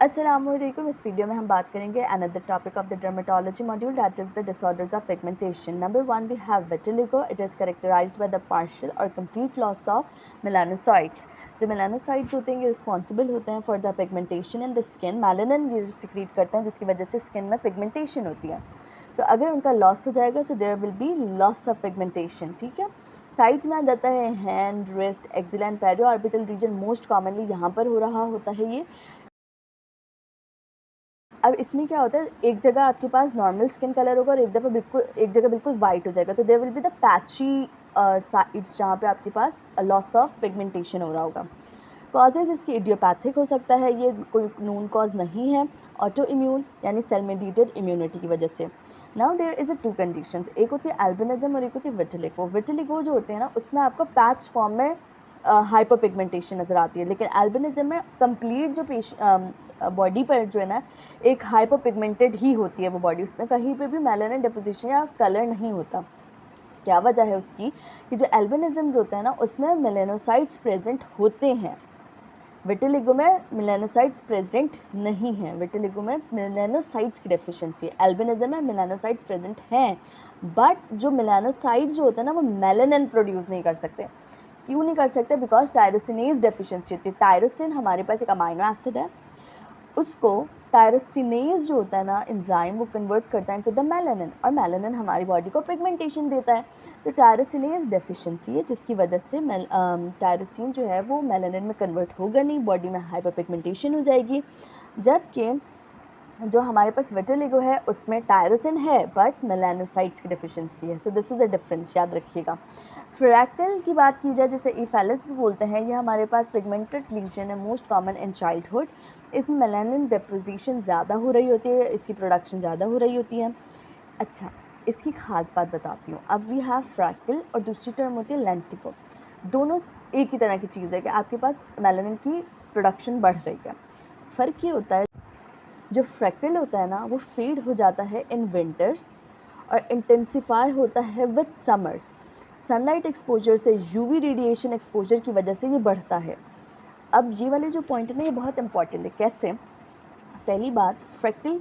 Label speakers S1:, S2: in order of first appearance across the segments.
S1: अस्सलामुअलैकुम। इस वीडियो में हम बात करेंगे another topic of the dermatology module, that is the disorders of pigmentation. Number 1 we have vitiligo. It is characterized by the partial और complete loss of melanocytes. जो melanocytes होते हैं ये रिस्पॉन्सिबल होते हैं for the pigmentation in the skin. Melanin ये secrete करते हैं जिसकी वजह से स्किन में पिगमेंटेशन होती है। सो अगर उनका लॉस हो जाएगा so there will be loss of pigmentation. ठीक है, साइट में आ जाता है hand, wrist, axilla and periorbital region. Most commonly यहाँ पर हो रहा होता है ये। अब इसमें क्या होता है, एक जगह आपके पास नॉर्मल स्किन कलर होगा और एक जगह बिल्कुल वाइट हो जाएगा, तो there will be the patchy sides जहाँ पे आपके पास लॉस ऑफ पिगमेंटेशन हो रहा होगा। कॉजेज इसकी इडियोपैथिक हो सकता है, ये कोई नोन कॉज नहीं है। ऑटो इम्यून यानी सेल मेडिएटेड इम्यूनिटी की वजह से। Now there is a two conditions, एक होती है एल्बिनिज्म और एक होती है विटिलिगो। विटिलिगो जो होते हैं ना उसमें आपको पैच फॉर्म में हाइपर पिगमेंटेशन नज़र आती है, लेकिन एल्बिनिज्म में कंप्लीट जो बॉडी पर जो है ना एक हाइपर पिगमेंटेड ही होती है वो बॉडी, उसमें कहीं पे भी मेलानिन डिपोजिशन या कलर नहीं होता। क्या वजह है उसकी कि जो एल्बिनिज्म होता है ना उसमें मेलानोसाइट्स प्रेजेंट होते हैं, विटिलिगो में मेलानोसाइट्स प्रेजेंट नहीं है। विटिलिगो में मेलानोसाइट्स की डेफिशिएंसी है, एल्बिनिज्म में मेलानोसाइट्स प्रेजेंट हैं, बट जो मेलानोसाइट्स जो होते हैं ना वो मेलानिन प्रोड्यूस नहीं कर सकते। क्यों नहीं कर सकते? बिकॉज टायरोसिनेज डेफिशिएंसी होती है। टायरोसिन हमारे पास एक अमाइनो एसिड है, उसको टायरोसिनेज जो होता है ना एंजाइम वो कन्वर्ट करता है इनटू द मेलानिन, और मेलानिन हमारी बॉडी को पिगमेंटेशन देता है। तो टायरोसिनेज डेफिशिएंसी है जिसकी वजह से टायरोसिन जो है वो मेलानिन में कन्वर्ट होगा नहीं, बॉडी में हाइपर पिगमेंटेशन हो जाएगी। जबकि जो हमारे पास विटिलिगो है उसमें टायरोसिन है बट मेलानोसाइट्स की डेफिशिएंसी है। So this is a difference, याद रखिएगा। फ्रैक्टल की बात की जाए, जिसे इफेलिस भी बोलते हैं, ये हमारे पास पिगमेंटेड लीजन है, मोस्ट कॉमन इन चाइल्डहुड। इसमें मेलानिन डिपोजिशन ज़्यादा हो रही होती है, इसकी प्रोडक्शन ज़्यादा हो रही होती है। अच्छा, इसकी खास बात बताती हूँ। अब वी हैव फ्रैक्टल और दूसरी टर्म होती है लेंटिगो। दोनों एक ही तरह की चीज़ है कि आपके पास मेलानिन की प्रोडक्शन बढ़ रही है। फ़र्क ये होता है, जो फ्रैक्टल होता है ना वो फेड हो जाता है इन विंटर्स और इंटेंसिफाई होता है विद समर्स। सनलाइट एक्सपोजर से, यूवी रेडिएशन एक्सपोजर की वजह से ये बढ़ता है। अब ये वाले जो पॉइंट है ना ये बहुत इंपॉर्टेंट है। कैसे? पहली बात, फ्रैक्टल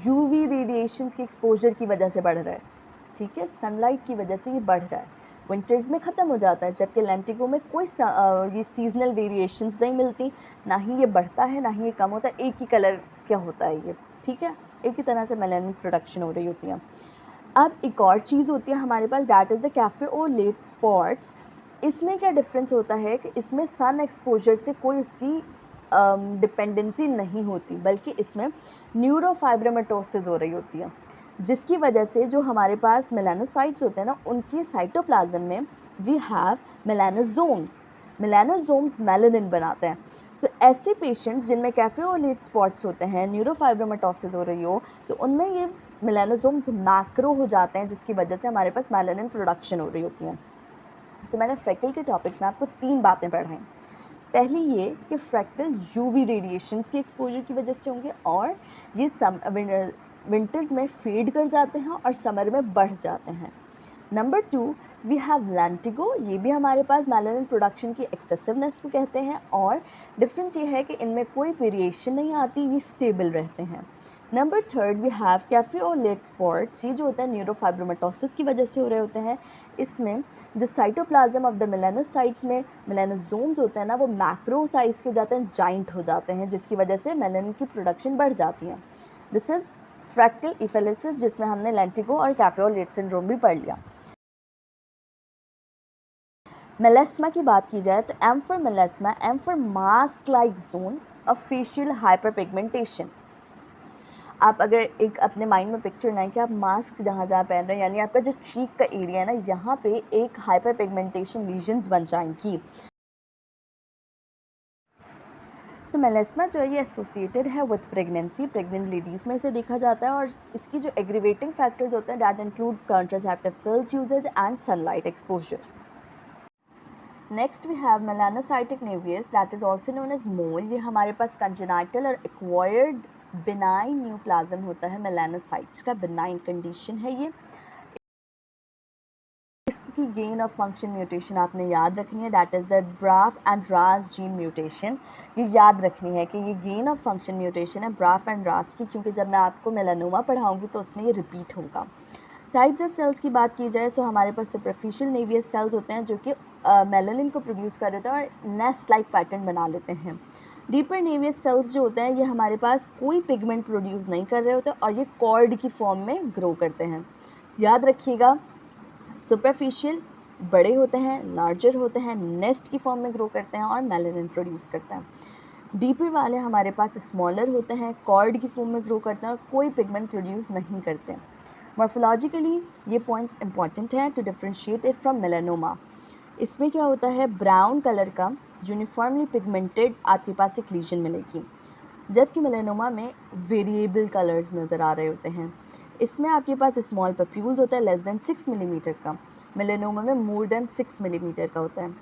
S1: यूवी रेडिएशन के एक्सपोजर की वजह से बढ़ रहा है, ठीक है, सनलाइट की वजह से ये बढ़ रहा है। विंटर्स में ख़त्म हो जाता है, जबकि लेंटिगो में कोई ये सीजनल वेरिएशंस नहीं मिलती, ना ही ये बढ़ता है ना ही ये कम होता है, एक ही कलर क्या होता है ये, ठीक है, एक ही तरह से मेलानिन प्रोडक्शन हो रही होती है। अब एक और चीज़ होती है हमारे पास, दैट इज़ द कैफेओलेट स्पॉट्स। इसमें क्या डिफरेंस होता है कि इसमें सन एक्सपोजर से कोई उसकी डिपेंडेंसी नहीं होती, बल्कि इसमें न्यूरोफाइब्रोमेटोसिस हो रही होती है, जिसकी वजह से जो हमारे पास मेलानोसाइट्स होते हैं ना उनकी साइटोप्लाज्म में वी हैव मेलानोजोम्स। मेलानोजोम्स मेलानिन बनाते हैं। सो ऐसे पेशेंट्स जिनमें कैफेओलेट स्पॉट्स होते हैं, न्यूरोफाइब्रोमेटोसिस हो रही हो, सो उनमें ये मेलानोजोम्स मैक्रो हो जाते हैं, जिसकी वजह से हमारे पास मेलानिन प्रोडक्शन हो रही होती है। सो मैंने फ्रैक्टल के टॉपिक में आपको 3 बातें पढ़ाई। पहली ये कि फ्रैक्टल यूवी रेडिएशंस की एक्सपोजर की वजह से होंगे और ये विंटर्स में फेड कर जाते हैं और समर में बढ़ जाते हैं। नंबर 2 वी हैव लेंटिगो, ये भी हमारे पास मेलानिन प्रोडक्शन की एक्सेसिवनेस को कहते हैं, और डिफरेंस ये है कि इनमें कोई वेरिएशन नहीं आती, ये स्टेबल रहते हैं। नंबर 3 वी हैव कैफेओलेट स्पॉट्स, ये जो होता है न्यूरोफाइब्रोमेटोसिस की वजह से हो रहे होते हैं। इसमें जो साइटोप्लाज्म ऑफ द मेलानोसाइट्स में मेलानोजोम्स होते हैं ना वो मैक्रो साइज के हो जाते हैं, जाइंट हो जाते हैं, जिसकी वजह से मेलानिन की प्रोडक्शन बढ़ जाती है। दिस इज़ फ्रैक्टल इफेलिसिस, जिसमें हमने लेंटिगो और कैफेओलेट सिंड्रोम भी पढ़ लिया। मेलेस्मा की बात की जाए तो M for melasma, M for mask like zone of facial hyperpigmentation. आप अगर एक अपने माइंड में पिक्चर लाएं कि आप मास्क जहाँ जहाँ पहन रहे हैं, यानी आपका जो चीक का एरिया है ना यहाँ पे एक हाइपर पिगमेंटेशन लीजन्स बन जाएंगी। सो मेलेस्मा जो है ये एसोसिएटेड है विद प्रेगनेंसी, प्रेग्नेंट लेडीज़ में इसे देखा जाता है, और इसकी जो एग्रीवेटिंग फैक्टर्स होते हैं that include contraceptive pills usages and sunlight exposure. Next we have melanocytic nevus, that is also known as mole. ये हमारे पास कंजेनाइटल और एक्वायर्ड बिनाइन न्यूप्लाज्म होता है, मेलानोसाइट्स का बिनाइन कंडीशन है ये। की गेन ऑफ फंक्शन म्यूटेशन आपने याद रखनी है, दैट इज़ द ब्राफ एंड रास जीन म्यूटेशन। ये याद रखनी है कि ये गेन ऑफ फंक्शन म्यूटेशन है ब्राफ एंड रास की, क्योंकि जब मैं आपको मेलानोमा पढ़ाऊँगी तो उसमें ये रिपीट होगा। टाइप्स ऑफ सेल्स की बात की जाए तो हमारे पास सुपरफिशियल नेवियस सेल्स होते हैं जो कि मेलानिन को प्रोड्यूस कर देते हैं और नेस्ट लाइक पैटर्न बना लेते हैं। डीपर नेवियस सेल्स जो होते हैं ये हमारे पास कोई पिगमेंट प्रोड्यूस नहीं कर रहे होते और ये कॉर्ड की फॉर्म में ग्रो करते हैं। याद रखिएगा, सुपरफिशियल बड़े होते हैं, लार्जर होते हैं, नेस्ट की फॉर्म में ग्रो करते हैं और मेलानिन प्रोड्यूस करते हैं। डीपर वाले हमारे पास स्मॉलर होते हैं, कॉर्ड की फॉर्म में ग्रो करते हैं और कोई पिगमेंट प्रोड्यूस नहीं करते। मॉर्फोलॉजिकली ये पॉइंट्स इंपॉर्टेंट हैं to differentiate it from melanoma. इसमें क्या होता है, ब्राउन कलर का यूनिफॉर्मली पिगमेंटेड आपके पास एक लीजन मिलेगी, जबकि मेलानोमा में वेरिएबल कलर्स नज़र आ रहे होते हैं। इसमें आपके पास स्मॉल पप्यूल्स होता है लेस देन 6 मिलीमीटर का, मेलानोमा में मोर देन 6 मिलीमीटर का होता है।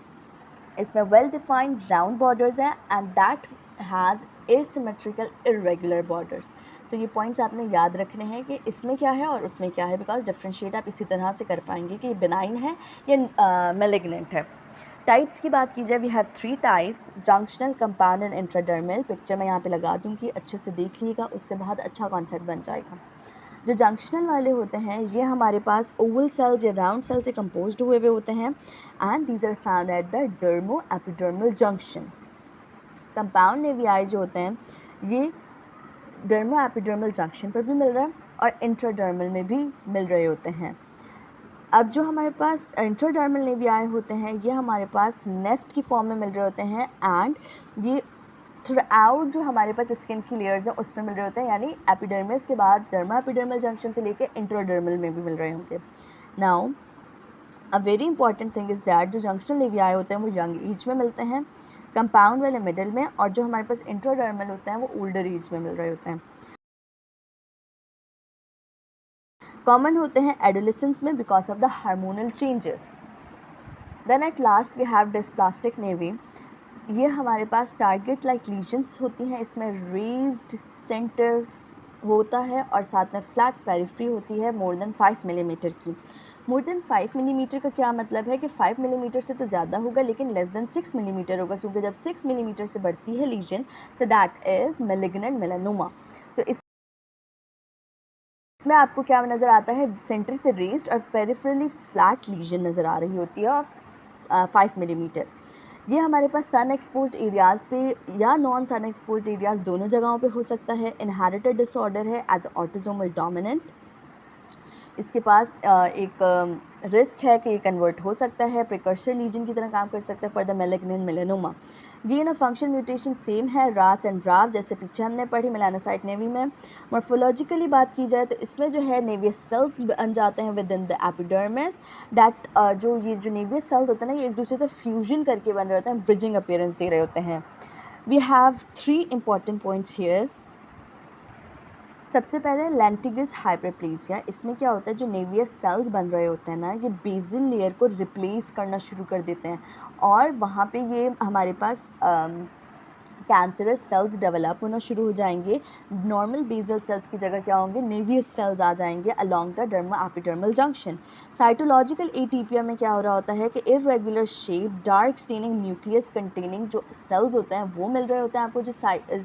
S1: इसमें वेल डिफाइंड राउंड बॉर्डर्स हैं and that has asymmetrical irregular borders. So ये पॉइंट्स आपने याद रखने हैं कि इसमें क्या है और उसमें क्या है, बिकॉज डिफ्रेंशिएट आप इसी तरह से कर पाएंगे कि ये बिनाइन है या मेलिग्नेंट है। टाइप्स की बात की जाए, we have 3 types, junctional, compound and intradermal. Picture मैं यहाँ पे लगा दूँगी, अच्छे से देख लीजिएगा, उससे बहुत अच्छा कॉन्सेप्ट बन जाएगा। जो जंक्शनल वाले होते हैं ये हमारे पास ओवल सेल्स या राउंड सेल से कंपोज्ड हुए होते हैं and these are found at the dermo epidermal junction. Compound nevi जो होते हैं ये डर्मो एपिडर्मल जंक्शन पर भी मिल रहा है और इंट्राडर्मल में भी मिल रहे होते हैं। अब जो हमारे पास इंट्राडर्मल नेवियाई होते हैं ये हमारे पास नेस्ट की फॉर्म में मिल रहे होते हैं एंड ये थ्रू आउट जो हमारे पास स्किन की लेयर्स हैं उसमें मिल रहे होते हैं, यानी एपिडर्मिस के बाद डर्मा एपिडर्मल जंक्शन से लेकर इंट्राडर्मल में भी मिल रहे होंगे। Now a very important thing is that जो जंक्शनल नेवियाई होते हैं वो यंग एज में मिलते हैं, कंपाउंड वाले मिडिल में, और जो हमारे पास इंट्राडर्मल होते हैं वो ओल्डर एज में मिल रहे होते हैं। कॉमन होते हैं एडोलेसेंस में because of the hormonal changes. Then at last we have dysplastic nevi. ये हमारे पास टारगेट लाइक लीजन्स होती हैं, इसमें रेज्ड सेंटर होता है और साथ में फ्लैट पेरिफ्री होती है मोर देन 5 मिलीमीटर की। मोर देन 5 मिलीमीटर का क्या मतलब है कि 5 मिलीमीटर से तो ज़्यादा होगा लेकिन लेस देन 6 मिलीमीटर होगा, क्योंकि जब 6 मिलीमीटर से बढ़ती है lesion so that is malignant melanoma. So इसमें आपको क्या नज़र आता है, सेंटर से रेज्ड और पेरिफेरली फ्लैट लीजन नज़र आ रही होती है और 5 मिलीमीटर। ये हमारे पास सन एक्सपोज्ड एरियाज़ पे या नॉन सन एक्सपोज्ड एरियाज़ दोनों जगहों पे हो सकता है। इनहेरिटेड डिसऑर्डर है एज ऑटोसोमल डोमिनेंट। इसके पास एक रिस्क है कि ये कन्वर्ट हो सकता है, प्रिकर्सर लीजन की तरह काम कर सकता है for the malignant melanoma. Gain of function mutation same है रास एंड ब्राफ जैसे पीछे हमने पढ़ी मेलानोसाइट नेवी में। मॉर्फोलॉजिकली बात की जाए तो इसमें जो है नेवियस सेल्स बन जाते हैं with in the epidermis, that जो नेवियस सेल्स होते हैं ना ये एक दूसरे से फ्यूजन करके बन रहे होते हैं, ब्रिजिंग अपीयरेंस दे रहे होते हैं। We have 3 important points here. सबसे पहले लेंटिगस हाइपरप्लेसिया। इसमें क्या होता है, जो नेवियस सेल्स बन रहे होते हैं ना ये बेसल लेयर को रिप्लेस करना शुरू कर देते हैं और वहाँ पे ये हमारे पास कैंसरस सेल्स डेवलप होना शुरू हो जाएंगे। नॉर्मल बेसल सेल्स की जगह क्या होंगे, नेवियस सेल्स आ जाएंगे along the derma epidermal junction. Cytological atypia में क्या हो रहा होता है कि irregular shape dark staining nucleus containing जो सेल्स होते हैं वो मिल रहे होते हैं आपको, जो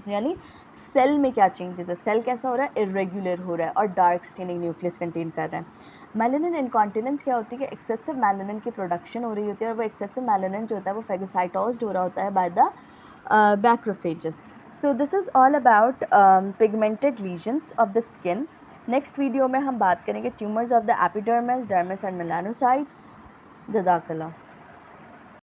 S1: यानी सेल में क्या चेंजेस है, सेल कैसा हो रहा है, इरेगुलर हो रहा है और डार्क स्टेनिंग न्यूक्लियस कंटेन कर रहा है। मेलानिन इनकॉन्टिनेंस क्या होती है कि एक्सेसिव मेलानिन की प्रोडक्शन हो रही होती है और वो एक्सेसिव मेलानिन जो होता है वो फेगोसाइटोज्ड हो रहा होता है by the macrophages. So this is all about pigmented lesions of the skin. Next video में हम बात करेंगे tumours of the epidermis, dermis and melanocytes. जज़ाकल्लाह।